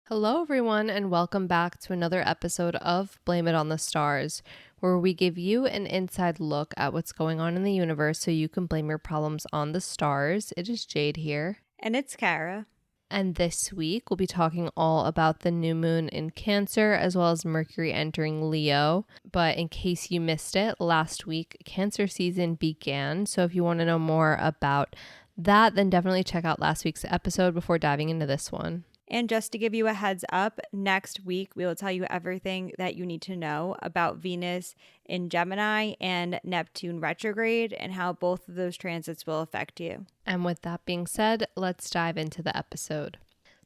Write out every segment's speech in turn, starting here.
Hello, everyone, and welcome back to another episode of Blame It on the Stars, where we give you an inside look at what's going on in the universe so you can blame your problems on the stars. It is Jade here. And it's Kara. And this week, we'll be talking all about the new moon in Cancer, as well as Mercury entering Leo. But in case you missed it, last week, Cancer season began. So if you want to know more about that, then definitely check out last week's episode before diving into this one. And just to give you a heads up, next week we will tell you everything that you need to know about Venus in Gemini and Neptune retrograde and how both of those transits will affect you. And with that being said, let's dive into the episode.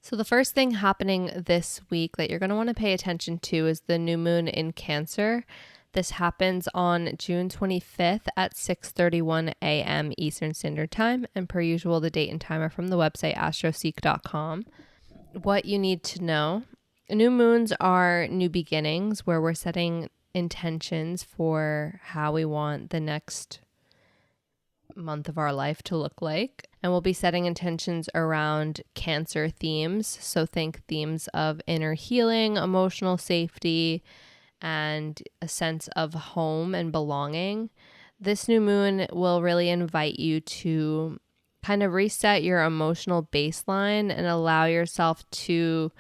So the first thing happening this week that you're going to want to pay attention to is the new moon in Cancer. This happens on June 25th at 6:31 a.m. Eastern Standard Time. And per usual, the date and time are from the website astroseek.com. What you need to know. New moons are new beginnings where we're setting intentions for how we want the next month of our life to look like. And we'll be setting intentions around Cancer themes. So think themes of inner healing, emotional safety, and a sense of home and belonging. This new moon will really invite you to kind of reset your emotional baseline and allow yourself to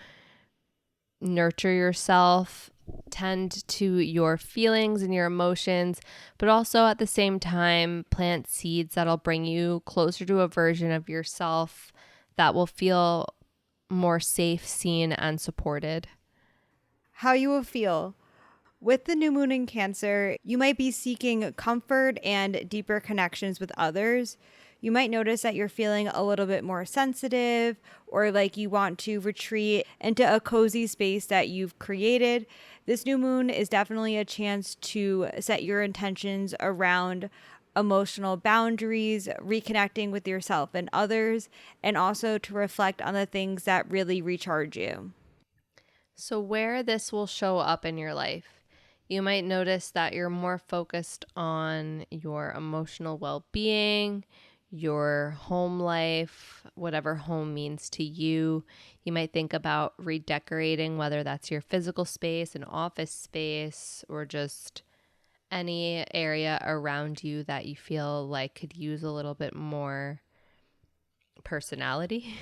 nurture yourself, tend to your feelings and your emotions, but also at the same time plant seeds that'll bring you closer to a version of yourself that will feel more safe, seen, and supported. How you will feel. With the new moon in Cancer, you might be seeking comfort and deeper connections with others. You might notice that you're feeling a little bit more sensitive or like you want to retreat into a cozy space that you've created. This new moon is definitely a chance to set your intentions around emotional boundaries, reconnecting with yourself and others, and also to reflect on the things that really recharge you. So where this will show up in your life, you might notice that you're more focused on your emotional well-being, your home life, whatever home means to you. You might think about redecorating, whether that's your physical space, an office space, or just any area around you that you feel like could use a little bit more personality.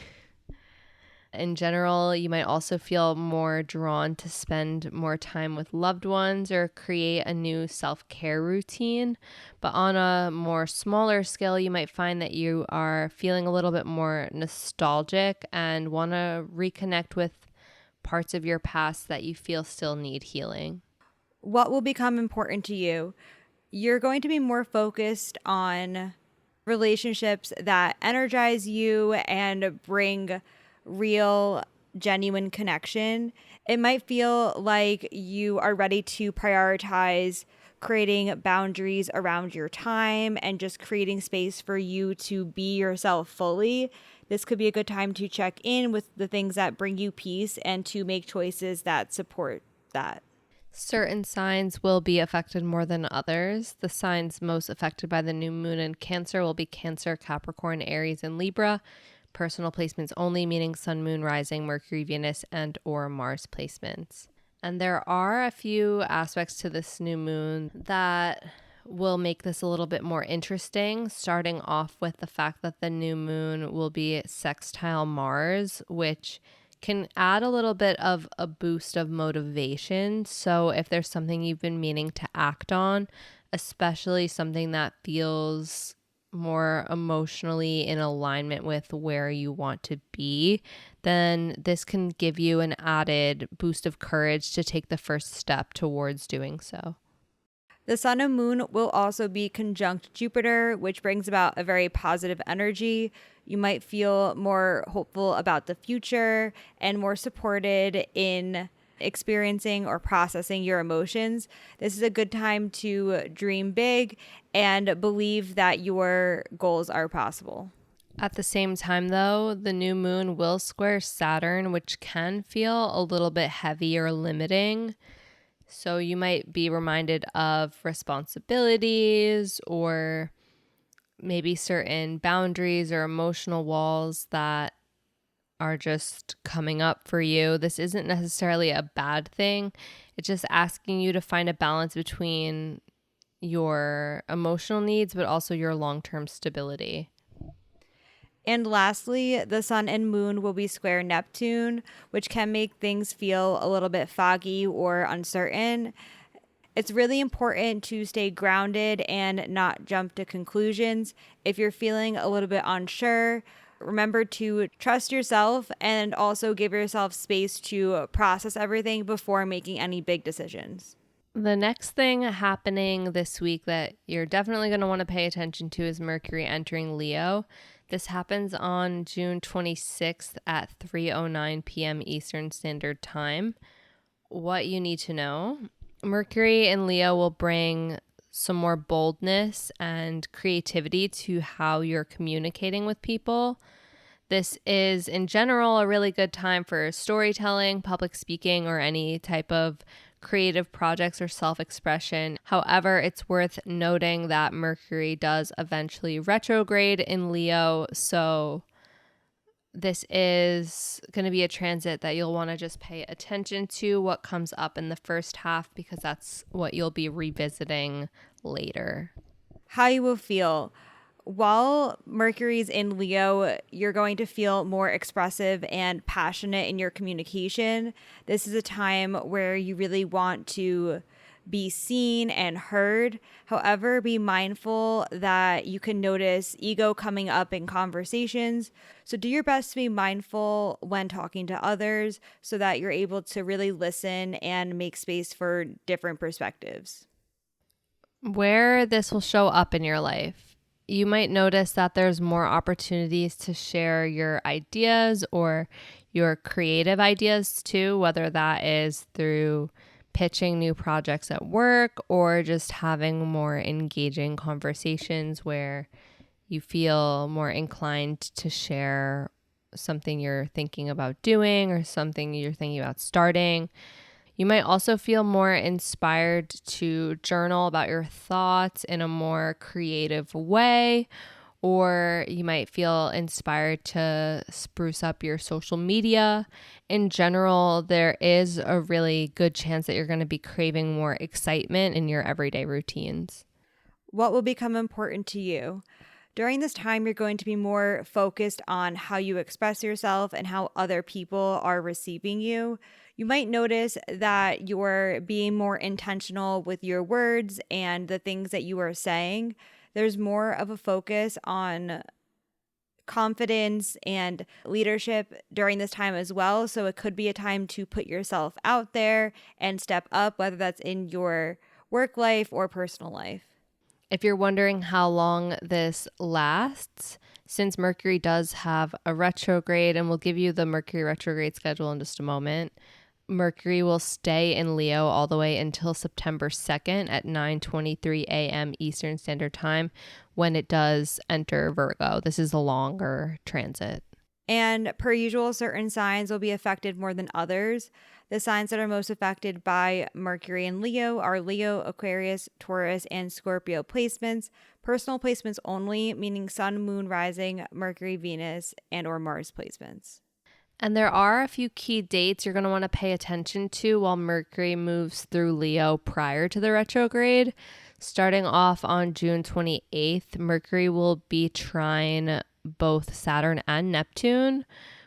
In general, you might also feel more drawn to spend more time with loved ones or create a new self-care routine. But on a more smaller scale, you might find that you are feeling a little bit more nostalgic and want to reconnect with parts of your past that you feel still need healing. What will become important to you? You're going to be more focused on relationships that energize you and bring real, genuine connection. It might feel like you are ready to prioritize creating boundaries around your time and just creating space for you to be yourself fully. This could be a good time to check in with the things that bring you peace and to make choices that support that. Certain signs will be affected more than others. The signs most affected by the new moon in Cancer will be Cancer, Capricorn, Aries, and Libra. Personal placements only, meaning Sun, Moon, Rising, Mercury, Venus, and or Mars placements. And there are a few aspects to this new moon that will make this a little bit more interesting, starting off with the fact that the new moon will be sextile Mars, which can add a little bit of a boost of motivation. So if there's something you've been meaning to act on, especially something that feels more emotionally in alignment with where you want to be, then this can give you an added boost of courage to take the first step towards doing so. The sun and moon will also be conjunct Jupiter, which brings about a very positive energy. You might feel more hopeful about the future and more supported in experiencing or processing your emotions. This is a good time to dream big and believe that your goals are possible. At the same time, though, the new moon will square Saturn, which can feel a little bit heavy or limiting. So you might be reminded of responsibilities or maybe certain boundaries or emotional walls that are just coming up for you. This isn't necessarily a bad thing. It's just asking you to find a balance between your emotional needs, but also your long-term stability. And lastly, the sun and moon will be square Neptune, which can make things feel a little bit foggy or uncertain. It's really important to stay grounded and not jump to conclusions. If you're feeling a little bit unsure, remember to trust yourself and also give yourself space to process everything before making any big decisions. The next thing happening this week that you're definitely going to want to pay attention to is Mercury entering Leo. This happens on June 26th at 3:09 p.m. Eastern Standard Time. What you need to know: Mercury in Leo will bring some more boldness and creativity to how you're communicating with people. This is, in general, a really good time for storytelling, public speaking, or any type of creative projects or self-expression. However, it's worth noting that Mercury does eventually retrograde in Leo, so this is going to be a transit that you'll want to just pay attention to what comes up in the first half, because that's what you'll be revisiting later. How you will feel. While Mercury's in Leo, you're going to feel more expressive and passionate in your communication. This is a time where you really want to be seen and heard. However, be mindful that you can notice ego coming up in conversations. So do your best to be mindful when talking to others so that you're able to really listen and make space for different perspectives. Where this will show up in your life: you might notice that there's more opportunities to share your ideas or your creative ideas too, whether that is through pitching new projects at work or just having more engaging conversations where you feel more inclined to share something you're thinking about doing or something you're thinking about starting. You might also feel more inspired to journal about your thoughts in a more creative way, or you might feel inspired to spruce up your social media. In general, there is a really good chance that you're going to be craving more excitement in your everyday routines. What will become important to you? During this time, you're going to be more focused on how you express yourself and how other people are receiving you. You might notice that you're being more intentional with your words and the things that you are saying. There's more of a focus on confidence and leadership during this time as well. So it could be a time to put yourself out there and step up, whether that's in your work life or personal life. If you're wondering how long this lasts, since Mercury does have a retrograde, and we'll give you the Mercury retrograde schedule in just a moment, Mercury will stay in Leo all the way until September 2nd at 9:23 a.m. Eastern Standard Time, when it does enter Virgo. This is a longer transit. And per usual, certain signs will be affected more than others. The signs that are most affected by Mercury and Leo are Leo, Aquarius, Taurus, and Scorpio placements. Personal placements only, meaning Sun, Moon, Rising, Mercury, Venus, and or Mars placements. And there are a few key dates you're going to want to pay attention to while Mercury moves through Leo prior to the retrograde. Starting off on June 28th, Mercury will be trine both Saturn and Neptune,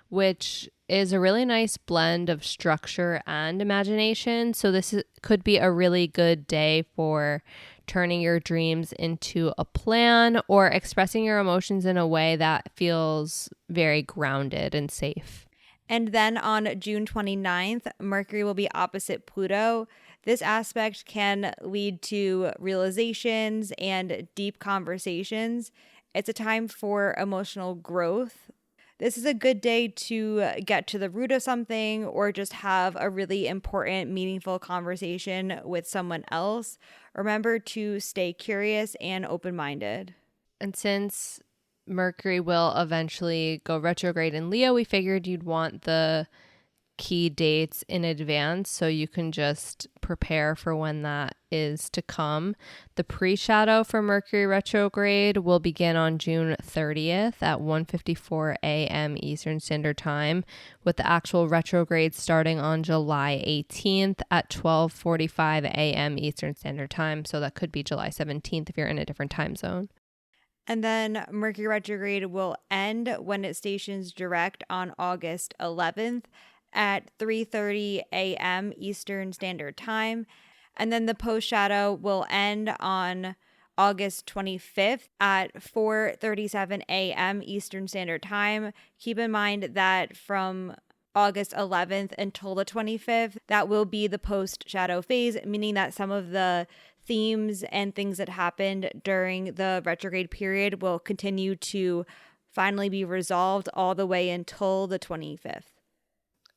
which is a really nice blend of structure and imagination. So could be a really good day for turning your dreams into a plan or expressing your emotions in a way that feels very grounded and safe. And then on June 29th, Mercury will be opposite Pluto. This aspect can lead to realizations and deep conversations. It's a time for emotional growth. This is a good day to get to the root of something or just have a really important, meaningful conversation with someone else. Remember to stay curious and open-minded. And since Mercury will eventually go retrograde in Leo, we figured you'd want the key dates in advance so you can just prepare for when that is to come. The pre-shadow for Mercury retrograde will begin on June 30th at 1:54 a.m. Eastern Standard Time, with the actual retrograde starting on July 18th at 12:45 a.m. Eastern Standard Time. So that could be July 17th if you're in a different time zone. And then Mercury retrograde will end when it stations direct on August 11th at 3:30 a.m. Eastern Standard Time. And then the post shadow will end on August 25th at 4:37 a.m. Eastern Standard Time. Keep in mind that from August 11th until the 25th, that will be the post shadow phase, meaning that some of the themes and things that happened during the retrograde period will continue to finally be resolved all the way until the 25th.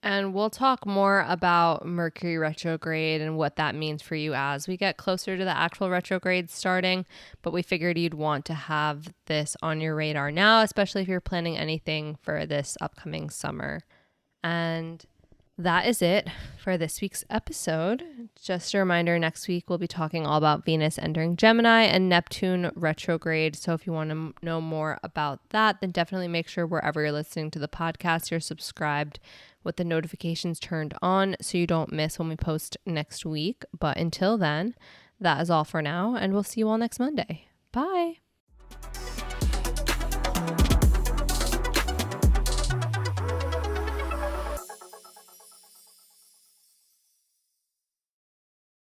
And we'll talk more about Mercury retrograde and what that means for you as we get closer to the actual retrograde starting. But we figured you'd want to have this on your radar now, especially if you're planning anything for this upcoming summer. And that is it for this week's episode. Just a reminder, next week we'll be talking all about Venus entering Gemini and Neptune retrograde. So if you want to know more about that, then definitely make sure wherever you're listening to the podcast, you're subscribed with the notifications turned on so you don't miss when we post next week. But until then, that is all for now, and we'll see you all next Monday. Bye.